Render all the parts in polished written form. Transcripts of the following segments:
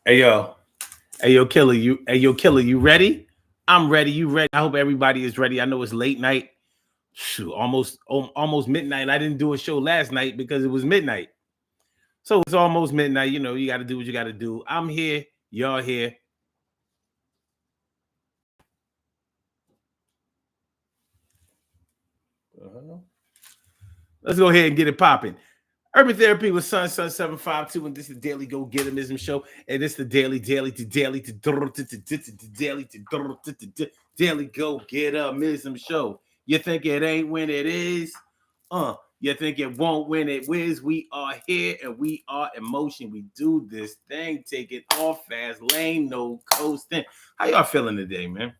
Hey yo, Killer, you ready? I'm ready. You ready? I hope everybody is ready. I know it's late night. Shoot, almost midnight. I didn't do a show last night because it was midnight. So it's almost midnight. You know, you got to do what you got to do. I'm here. Y'all here. Let's go ahead and get it popping. Urban Therapy with Sun 752, and this is the Daily Go Getimism Show, and this is the Daily Go Getimism Show. You think it ain't when it is? You think it won't when it whiz? We are here and we are in motion. We do this thing, take it off fast lane, no coasting. How y'all feeling today, man?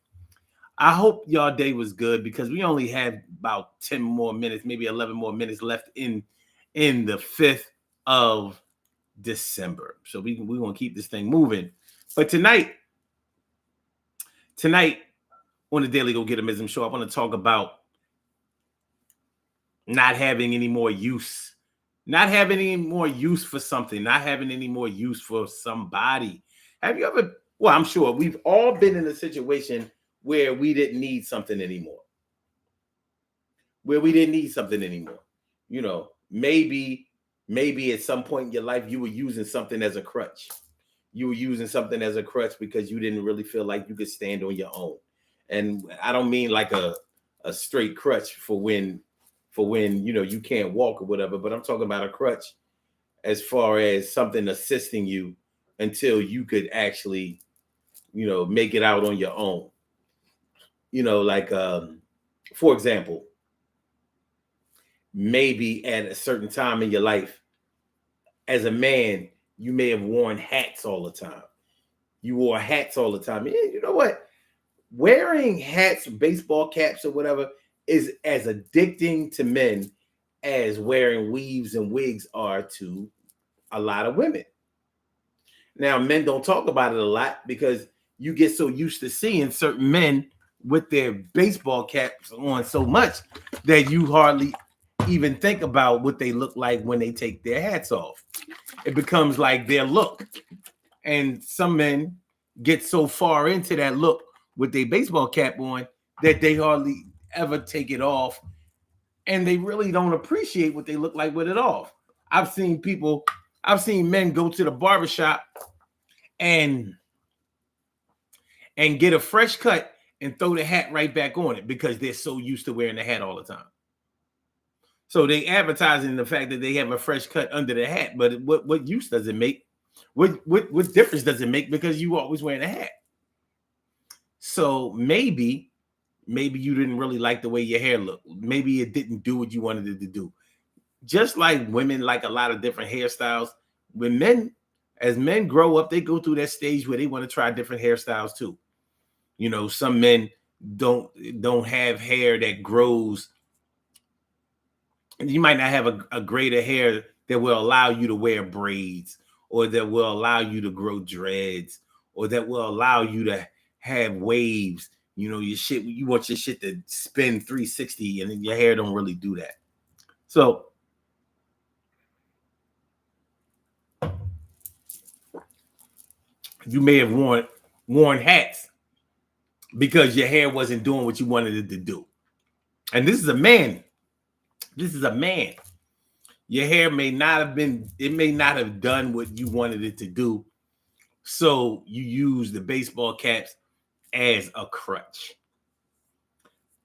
I hope y'all day was good because we only have about 10 more minutes, maybe 11 more minutes left in the 5th of December. So we're going to keep this thing moving. But tonight on the Daily Go Getimism Show, I want to talk about not having any more use. Not having any more use for something. Not having any more use for somebody. Have you ever, well, I'm sure we've all been in a situation where we didn't need something anymore. You know, maybe at some point in your life you were using something as a crutch. You were using something as a crutch because you didn't really feel like you could stand on your own. And I don't mean like a straight crutch for when you know you can't walk or whatever, but I'm talking about a crutch as far as something assisting you until you could actually, you know, make it out on your own. You know, like for example, maybe at a certain time in your life, as a man, you may have worn hats all the time. You wore hats all the time. You know what? Wearing hats, baseball caps, or whatever is as addicting to men as wearing weaves and wigs are to a lot of women. Now, men don't talk about it a lot because you get so used to seeing certain men with their baseball caps on so much that you hardly even think about what they look like when they take their hats off. It becomes like their look. And some men get so far into that look with their baseball cap on that they hardly ever take it off. And they really don't appreciate what they look like with it off. I've seen men go to the barbershop and get a fresh cut and throw the hat right back on it because they're so used to wearing the hat all the time. So they advertising the fact that they have a fresh cut under the hat, but what use does it make? What difference does it make because you always wearing a hat? So maybe you didn't really like the way your hair looked. Maybe it didn't do what you wanted it to do. Just like women like a lot of different hairstyles, as men grow up, they go through that stage where they want to try different hairstyles too. You know, some men don't have hair that grows. You might not have a greater hair that will allow you to wear braids, or that will allow you to grow dreads, or that will allow you to have waves. You know, you want your shit to spin 360, and then your hair don't really do that. So you may have worn hats because your hair wasn't doing what you wanted it to do. And this is a man. Your hair may not have done what you wanted it to do. So you use the baseball caps as a crutch.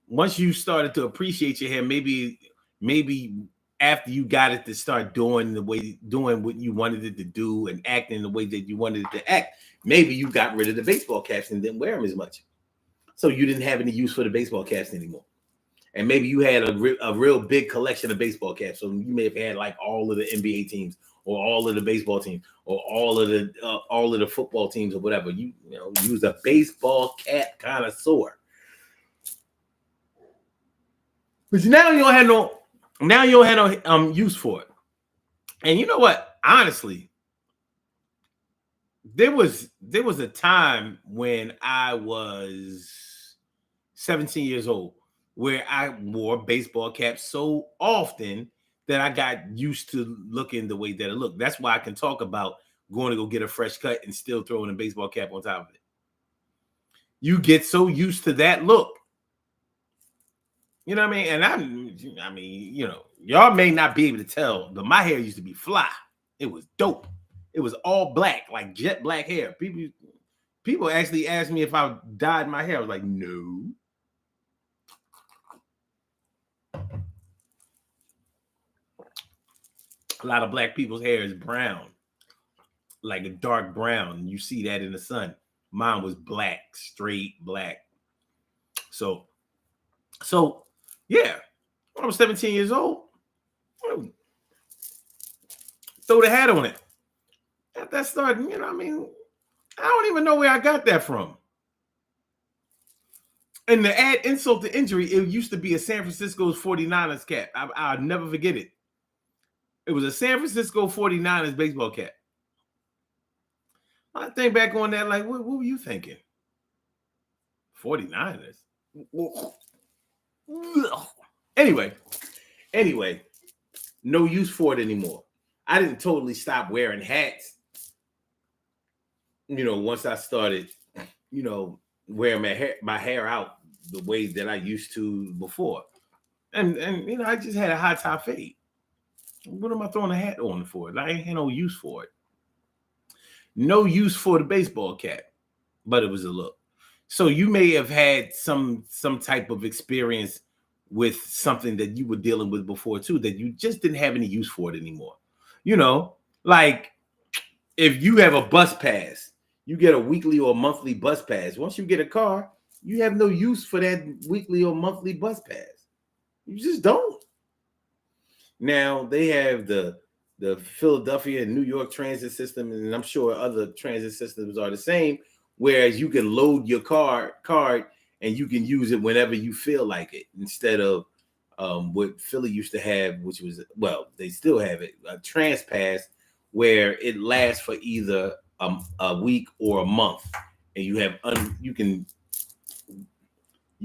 Once you started to appreciate your hair, maybe after you got it to start doing what you wanted it to do and acting the way that you wanted it to act, maybe you got rid of the baseball caps and didn't wear them as much. So you didn't have any use for the baseball caps anymore. And maybe you had a real big collection of baseball caps. So you may have had like all of the NBA teams, or all of the baseball teams, or all of the football teams, or whatever. You use a baseball cap connoisseur. But now you don't have no use for it. And you know what? Honestly, there was a time when I was 17 years old where I wore baseball caps so often that I got used to looking the way that it looked. That's why I can talk about going to go get a fresh cut and still throwing a baseball cap on top of it. You get so used to that look. You know what I mean? And I mean, you know, y'all may not be able to tell, but my hair used to be fly. It was dope. It was all black, like jet black hair. People actually asked me if I dyed my hair. I was like, no. A lot of black people's hair is brown, like a dark brown. You see that in the sun. Mine was black, straight black. So yeah, when I was 17 years old, throw the hat on it. That started, you know, I mean, I don't even know where I got that from. And to add insult to injury, it used to be a San Francisco's 49ers cap. I'll never forget it. It was a San Francisco 49ers baseball cap. I think back on that, like, what were you thinking? 49ers? Anyway, no use for it anymore. I didn't totally stop wearing hats. You know, once I started, you know, wearing my hair out the way that I used to before. And you know, I just had a high top fade. What am I throwing a hat on for? I ain't had no use for it. No use for the baseball cap, but it was a look. So you may have had some type of experience with something that you were dealing with before too, that you just didn't have any use for it anymore. You know, like if you have a bus pass, you get a weekly or monthly bus pass. Once you get a car, you have no use for that weekly or monthly bus pass. You just don't. Now they have the Philadelphia and New York transit system, and I'm sure other transit systems are the same, whereas you can load your card and you can use it whenever you feel like it, instead of what Philly used to have, which was, well, they still have it, a TransPass, where it lasts for either a week or a month, and you have you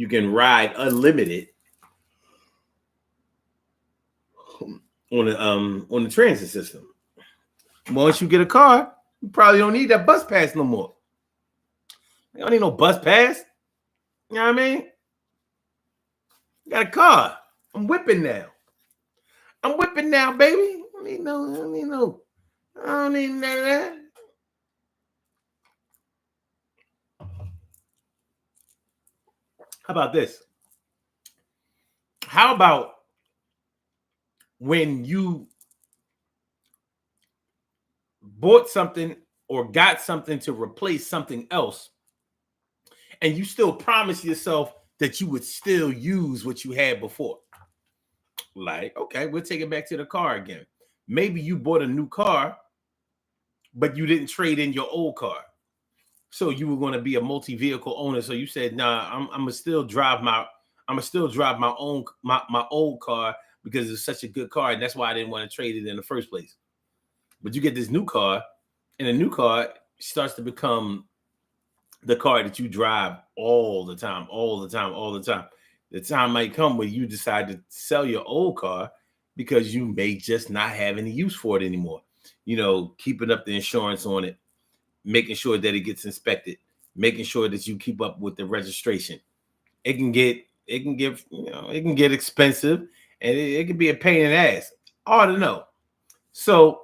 can ride unlimited on the transit system. Once you get a car, you probably don't need that bus pass no more. You don't need no bus pass. You know what I mean? You got a car. I'm whipping now. Baby. I don't need no. I don't need none of that. How about this? How about when you bought something or got something to replace something else, and you still promise yourself that you would still use what you had before? Like, okay, we'll take it back to the car again. Maybe you bought a new car, but you didn't trade in your old car. So you were going to be a multi-vehicle owner. So you said, nah, I'm gonna still drive my own my old car because it's such a good car, and that's why I didn't want to trade it in the first place. But you get this new car, and the new car starts to become the car that you drive all the time. The time might come where you decide to sell your old car because you may just not have any use for it anymore. You know, keeping up the insurance on it, making sure that it gets inspected, making sure that you keep up with the registration. It can get expensive, and it can be a pain in the ass. Hard to know. So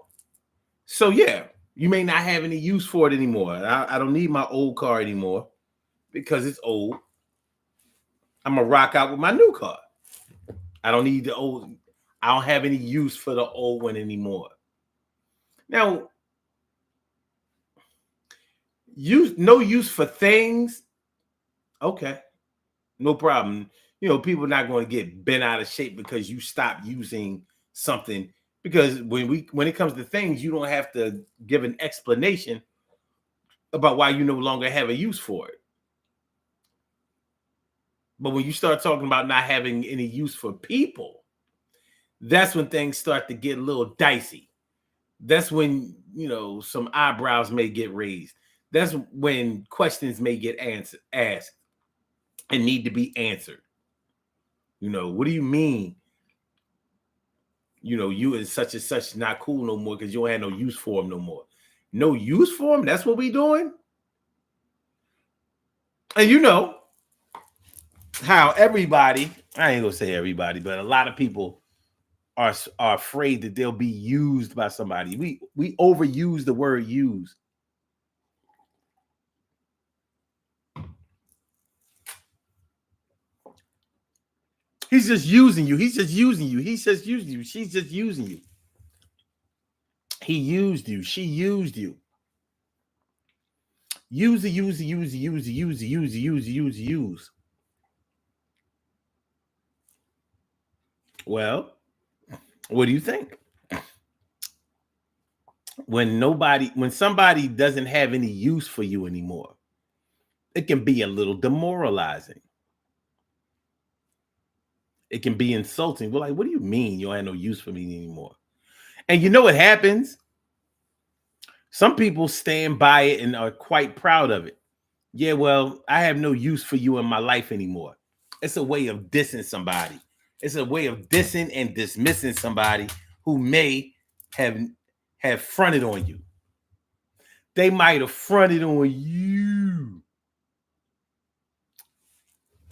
yeah, you may not have any use for it anymore. I don't need my old car anymore because it's old. I'm gonna rock out with my new car. I don't need the old. I don't have any use for the old one anymore. Now, no use for things. Okay, no problem. You know, people are not going to get bent out of shape because you stop using something. Because when it comes to things, you don't have to give an explanation about why you no longer have a use for it. But when you start talking about not having any use for people, that's when things start to get a little dicey. That's when, you know, some eyebrows may get raised. That's when questions may get asked and need to be answered. You know, what do you mean? You know, you and such not cool no more because you don't have no use for them no more. no use for them. That's what we doing. And you know how everybody, I ain't gonna say everybody, but a lot of people are afraid that they'll be used by somebody. We overuse the word use. He's just using you. He's just using you. He's just using you. She's just using you. He used you. She used you. Use. Well, what do you think? When somebody doesn't have any use for you anymore, it can be a little demoralizing. It can be insulting. We're like, what do you mean you don't have no use for me anymore? And you know what happens? Some people stand by it and are quite proud of it. Yeah, well, I have no use for you in my life anymore. It's a way of dissing somebody. It's a way of dissing and dismissing somebody who may have fronted on you. They might have fronted on you.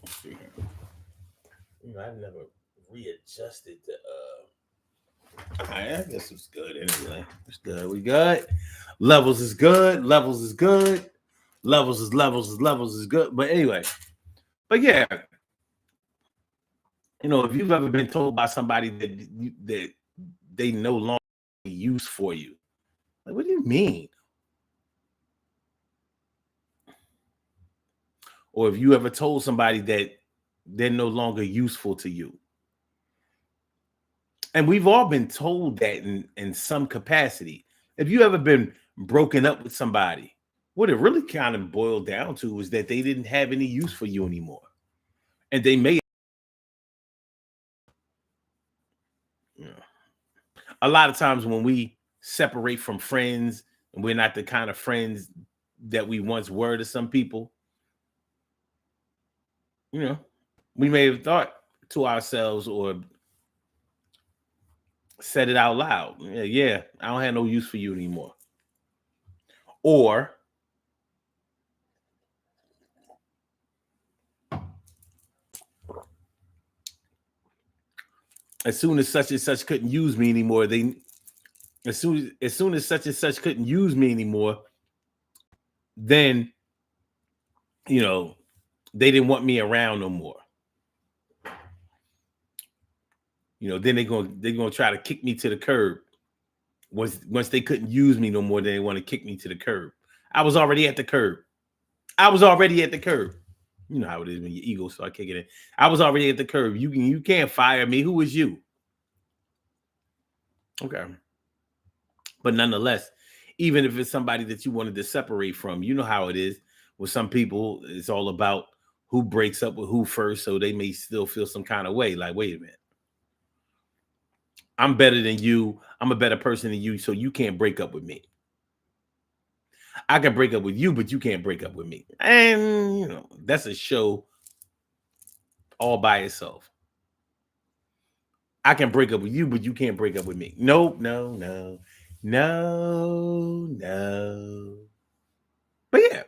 Let's see here. You know, I've never readjusted the I guess it's good anyway. It's good. We good. Levels is good. Levels is good. Levels is good. But anyway, but yeah, you know, if you've ever been told by somebody that they no longer use for you, like, what do you mean? Or if you ever told somebody that they're no longer useful to you. And we've all been told that in some capacity. If you ever been broken up with somebody, what it really kind of boiled down to is that they didn't have any use for you anymore. And they may, you know, a lot of times when we separate from friends and we're not the kind of friends that we once were to some people, you know, we may have thought to ourselves or said it out loud. Yeah, I don't have no use for you anymore. Or as soon as such and such couldn't use me anymore, as soon as such and such couldn't use me anymore, then you know they didn't want me around no more. You know, then they're gonna try to kick me to the curb. Once they couldn't use me no more, then they want to kick me to the curb. I was already at the curb. You know how it is when your ego start kicking in. I was already at the curb. You can't fire me. Who is you? Okay. But nonetheless, even if it's somebody that you wanted to separate from, you know how it is. With some people, it's all about who breaks up with who first, so they may still feel some kind of way. Like, wait a minute. I'm better than you. I'm a better person than you, so you can't break up with me. I can break up with you, but you can't break up with me. And you know, that's a show all by itself. I can break up with you, but you can't break up with me. Nope, no. But yeah,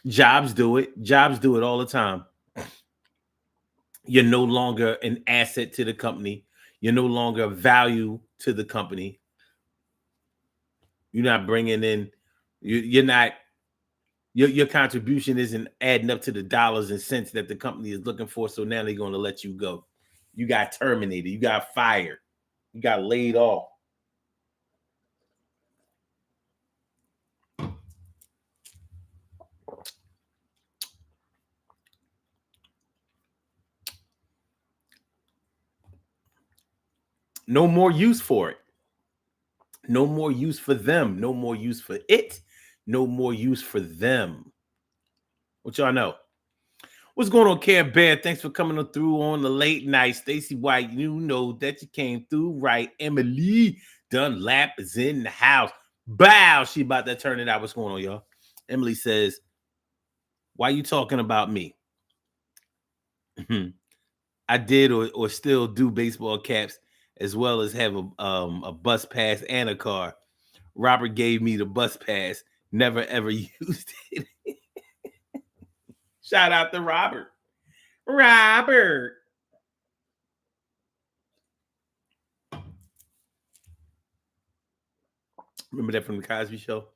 jobs do it. Jobs do it all the time. You're no longer an asset to the company. You're no longer a value to the company. You're not bringing in. You're not. Your contribution isn't adding up to the dollars and cents that the company is looking for. So now they're going to let you go. You got terminated. You got fired. You got laid off. No more use for it. No more use for them. No more use for it. No more use for them. What y'all know? What's going on, Care Bear? Thanks for coming through on the late night. Stacy White, you know that you came through right. Emily Dunlap is in the house. Bow, she about to turn it out. What's going on, y'all? Emily says, why you talking about me? I did or still do baseball caps as well as have a bus pass and a car. Robert gave me the bus pass. Never ever used it. Shout out to Robert. Robert. Remember that from the Cosby Show?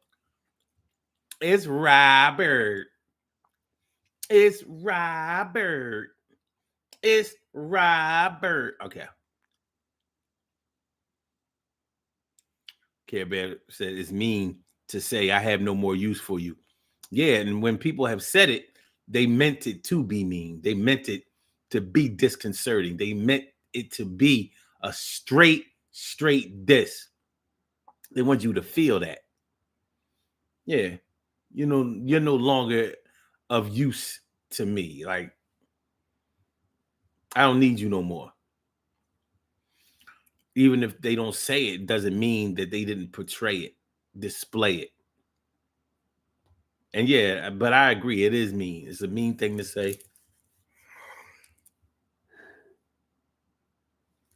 It's Robert. It's Robert. It's Robert. Okay. Care Bear said it's mean to say I have no more use for you. Yeah, and when people have said it, they meant it to be mean. They meant it to be disconcerting. They meant it to be a straight diss. They want you to feel that. Yeah. You know, you're no longer of use to me. Like, I don't need you no more. Even if they don't say it, doesn't mean that they didn't portray it, display it. And yeah, but I agree, it is mean. It's a mean thing to say.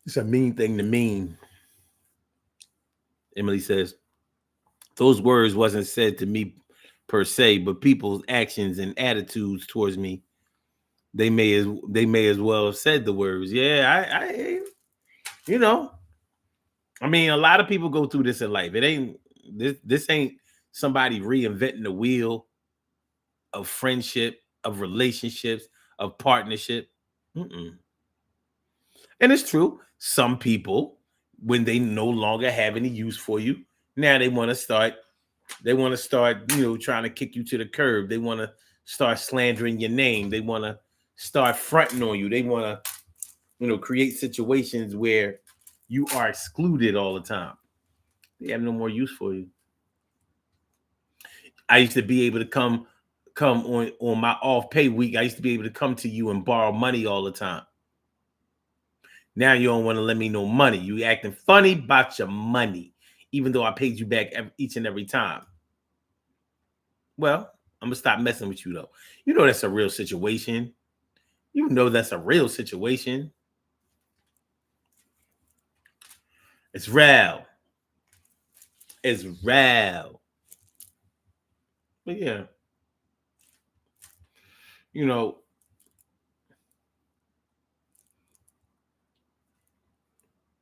It's a mean thing to mean. Emily says, those words wasn't said to me per se, but people's actions and attitudes towards me, they may as well have said the words. Yeah, I you know, I mean, a lot of people go through this in life. It ain't this ain't somebody reinventing the wheel of friendship, of relationships, of partnership. Mm-mm. And it's true. Some people, when they no longer have any use for you, now they want to start, trying to kick you to the curb. They want to start slandering your name. They want to start fronting on you. They want to, create situations where you are excluded all the time. They have no more use for you. I used to be able to come on my off pay week. I used to be able to come to you and borrow money all the time. Now you don't want to lend me no money. You acting funny about your money, even though I paid you back each and every time. Well, I'm going to stop messing with you, though. You know that's a real situation. You know that's a real situation. It's real. It's real. But yeah.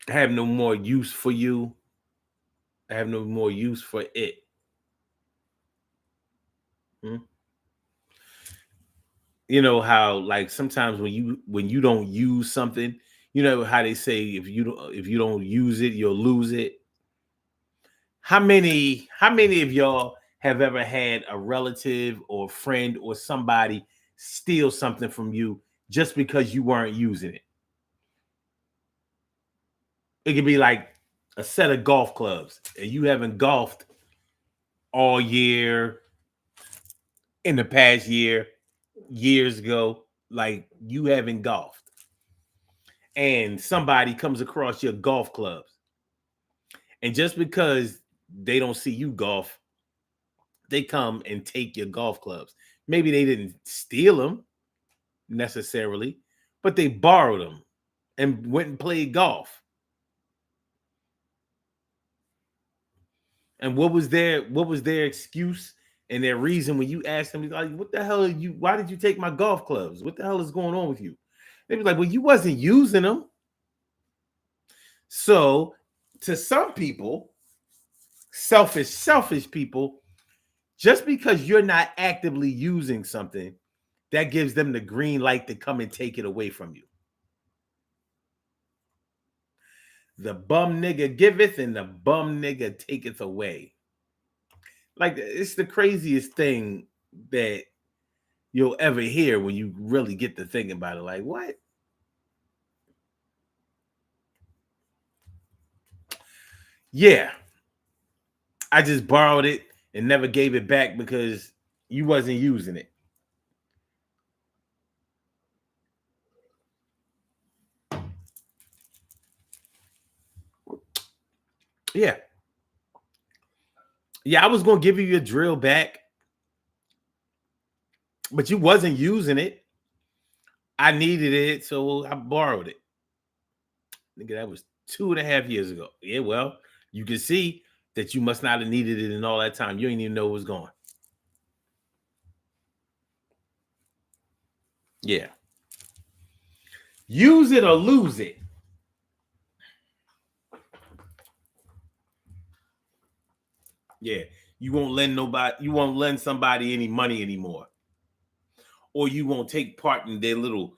I have no more use for you. I have no more use for it. You know how, like, sometimes when you don't use something, you know how they say if you don't use it, you'll lose it. How many of y'all have ever had a relative or friend or somebody steal something from you just because you weren't using it? It could be like a set of golf clubs, and you haven't golfed all year, in the past year, years ago, like you haven't golfed. And somebody comes across your golf clubs. And just because they don't see you golf, they come and take your golf clubs. Maybe they didn't steal them necessarily, but they borrowed them and went and played golf. And what was their excuse and their reason when you asked them, like, what the hell why did you take my golf clubs? What the hell is going on with you? They was like, well, you wasn't using them. So to some people, selfish people, just because you're not actively using something, that gives them the green light to come and take it away from you. The bum nigga giveth and the bum nigga taketh away. Like, it's the craziest thing that you'll ever hear when you really get to thinking about it. Like, what? Yeah. I just borrowed it and never gave it back because you wasn't using it. Yeah. Yeah, I was going to give you your drill back, but you wasn't using it. I needed it, so I borrowed it. Nigga, that was 2.5 years ago. Yeah, well, you can see that you must not have needed it in all that time. You didn't even know it was gone. Yeah. Use it or lose it. Yeah. You won't lend somebody any money anymore. Or you won't take part in their little,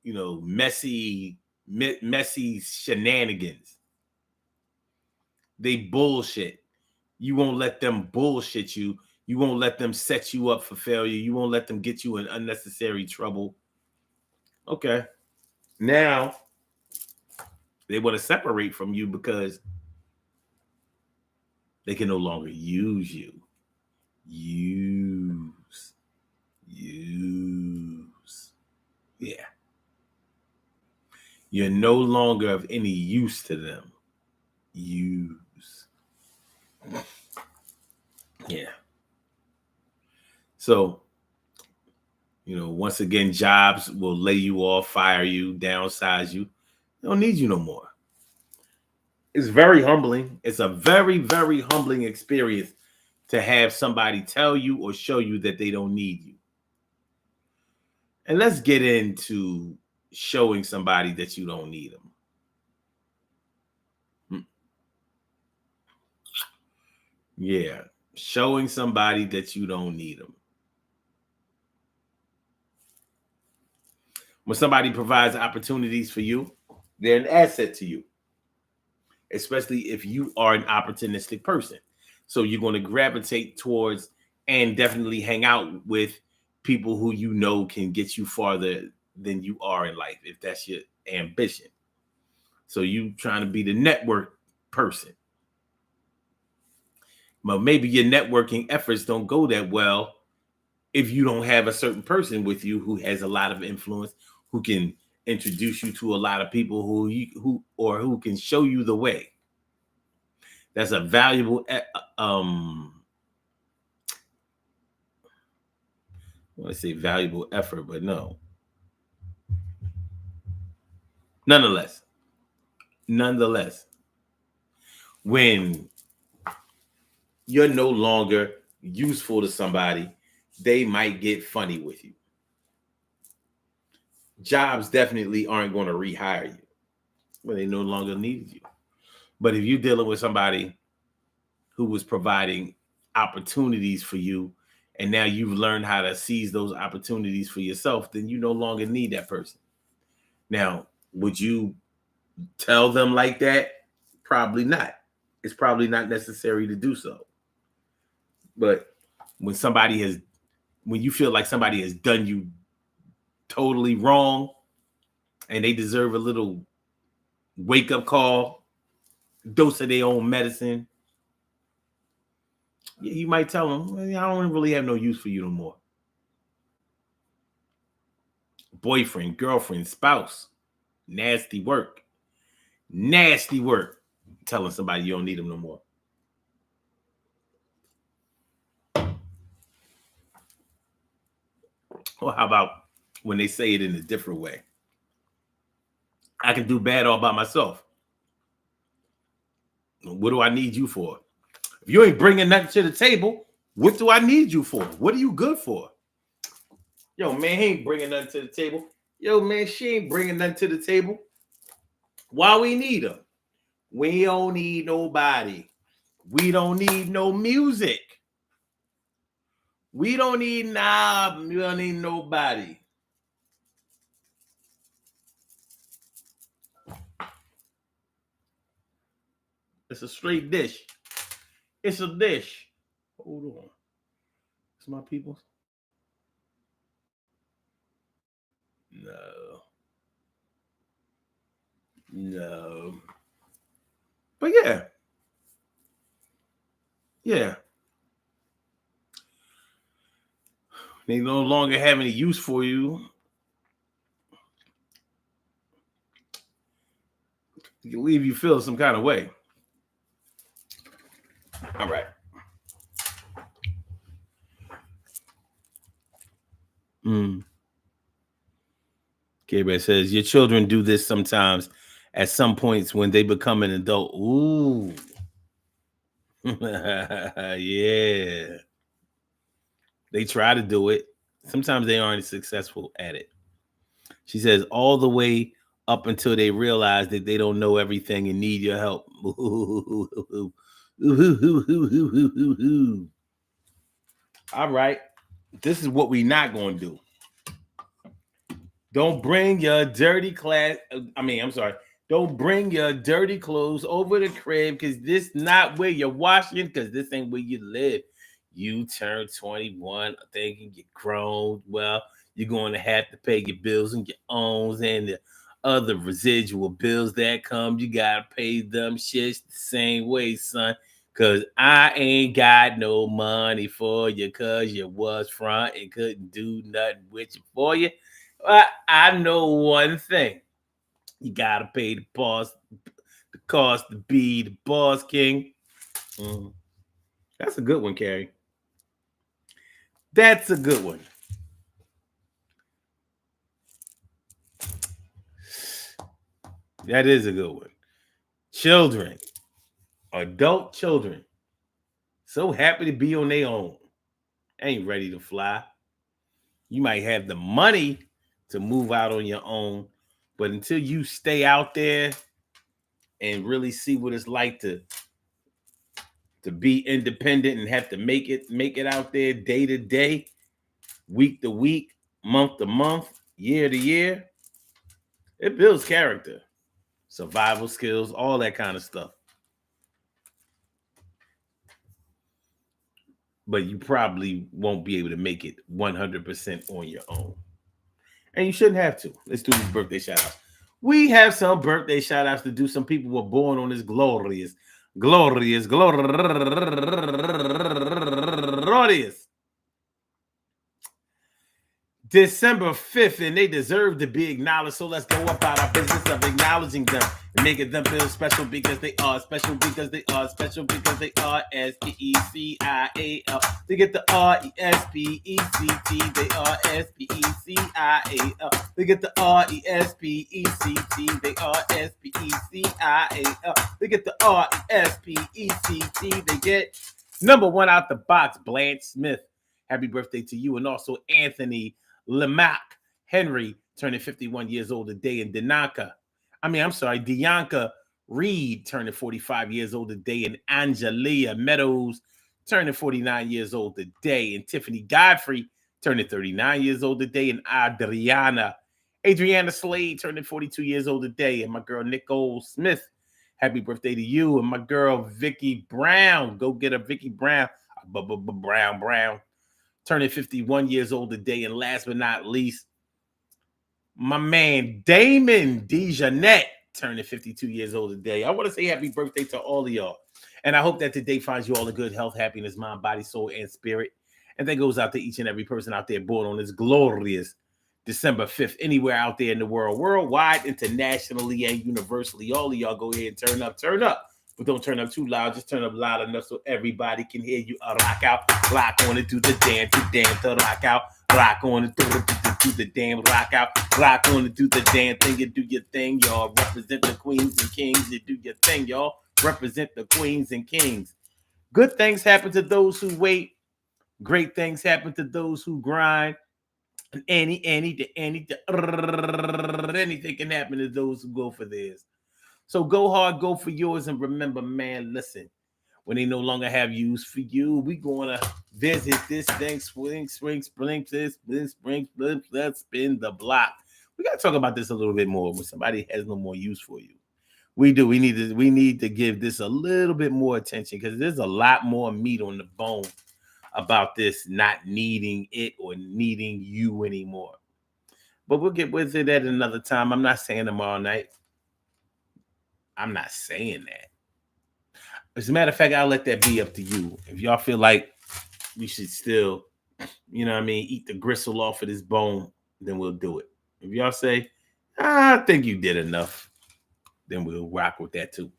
messy shenanigans. They bullshit. You won't let them bullshit you. You won't let them set you up for failure. You won't let them get you in unnecessary trouble. Okay. Now, they want to separate from you because they can no longer use you. Use. Yeah. You're no longer of any use to them. Use. Yeah. So, once again, jobs will lay you off, fire you, downsize you. They don't need you no more. It's very humbling. It's a very, very humbling experience to have somebody tell you or show you that they don't need you. And let's get into showing somebody that you don't need them. Yeah, showing somebody that you don't need them. When somebody provides opportunities for you, they're an asset to you, especially if you are an opportunistic person. So you're going to gravitate towards and definitely hang out with people who you know can get you farther than you are in life, if that's your ambition. So you trying to be the network person. But maybe your networking efforts don't go that well if you don't have a certain person with you who has a lot of influence, who can introduce you to a lot of people who can show you the way. That's a valuable I want to say valuable effort, but no. Nonetheless, when you're no longer useful to somebody, they might get funny with you. Jobs definitely aren't going to rehire you when they no longer need you. But if you're dealing with somebody who was providing opportunities for you, and now you've learned how to seize those opportunities for yourself, then you no longer need that person. Now, would you tell them like that? Probably not. It's probably not necessary to do so. But when you feel like somebody has done you totally wrong and they deserve a little wake-up call, dose of their own medicine, you might tell them, I don't really have no use for you no more. Boyfriend, girlfriend, spouse, nasty work. Telling somebody you don't need them no more. Or how about when they say it in a different way? I can do bad all by myself. What do I need you for? If you ain't bringing nothing to the table, what do I need you for? What are you good for? Yo, man, he ain't bringing nothing to the table. Yo, man, she ain't bringing nothing to the table. Why we need her? We don't need nobody. We don't need no music. We don't need nobody. It's a straight dish. It's a dish. Hold on. It's my people. No. But yeah. Yeah. They no longer have any use for you. It can leave you feel some kind of way. All right. Gabriel says, your children do this sometimes at some points when they become an adult. Ooh. Yeah. They try to do it. Sometimes they aren't successful at it. She says all the way up until they realize that they don't know everything and need your help. All right. This is what we not going to do. Don't bring your dirty class. I'm sorry. Don't bring your dirty clothes over the crib because this not where you're washing because this ain't where you live. You turn 21 thinking you're grown. Well, you're going to have to pay your bills and your owns and the other residual bills that come. You got to pay them shits the same way, son. Because I ain't got no money for you because you was front and couldn't do nothing with you for you. I know one thing. You gotta pay the cost to be the boss king. Mm. That's a good one, Carrie. That's a good one. That is a good one. Children, adult children, so happy to be on their own. Ain't ready to fly. You might have the money to move out on your own, but until you stay out there and really see what it's like to be independent and have to make it out there day to day, week to week, month to month, year to year, it builds character, survival skills, all that kind of stuff. But you probably won't be able to make it 100% on your own. And you shouldn't have to. Let's do these birthday shout outs. We have some birthday shout outs to do. Some people were born on this glorious December 5th, and they deserve to be acknowledged. So let's go about our business of acknowledging them and making them feel special because they are special because they are special because they are SPECIAL. They get the RESPECT. They are SPECIAL. They get the RESPECT. They are SPECIAL. They get the RESPECT. They get number one out the box, Blanche Smith. Happy birthday to you. And also Anthony Lemac Henry turning 51 years old today, and Dianca Reed turning 45 years old today, and Angelia Meadows turning 49 years old today, and Tiffany Godfrey turning 39 years old today, and Adriana Slade turning 42 years old today, and my girl Nicole Smith, happy birthday to you, and my girl Vicky Brown, go get her, Vicky Brown, Brown, turning 51 years old today. And last but not least, my man Damon DeJohnette turning 52 years old today. I want to say happy birthday to all of y'all. And I hope that today finds you all in good health, happiness, mind, body, soul, and spirit. And that goes out to each and every person out there born on this glorious December 5th, anywhere out there in the world, worldwide, internationally, and universally. All of y'all go ahead and turn up. But don't turn up too loud. Just turn up loud enough so everybody can hear you. Rock out, rock on it, do the damn, to rock out. Rock on it, do the damn, rock out. Rock on it, do the damn thing. You do your thing, y'all. Represent the queens and kings. You do your thing, y'all. Represent the queens and kings. Good things happen to those who wait. Great things happen to those who grind. And anything can happen to those who go for theirs. So go hard, go for yours, and remember, man, listen, when they no longer have use for you, we going to visit this thing, spin the block. We got to talk about this a little bit more when somebody has no more use for you. We do. We need to give this a little bit more attention because there's a lot more meat on the bone about this not needing it or needing you anymore. But we'll get with it at another time. I'm not saying tomorrow night. I'm not saying that. As a matter of fact, I'll let that be up to you. If y'all feel like we should still, eat the gristle off of this bone, then we'll do it. If y'all say, I think you did enough, then we'll rock with that too.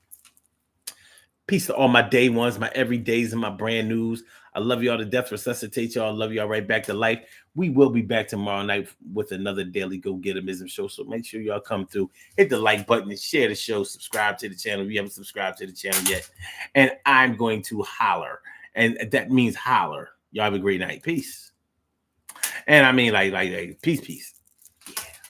Peace to all my day ones, my everydays, and my brand news. I love y'all to death. Resuscitate y'all. I love y'all right back to life. We will be back tomorrow night with another daily Go Getimism show. So make sure y'all come through, hit the like button, and share the show. Subscribe to the channel if you haven't subscribed to the channel yet. And I'm going to holler, and that means holler. Y'all have a great night. Peace. And I mean, like peace, peace.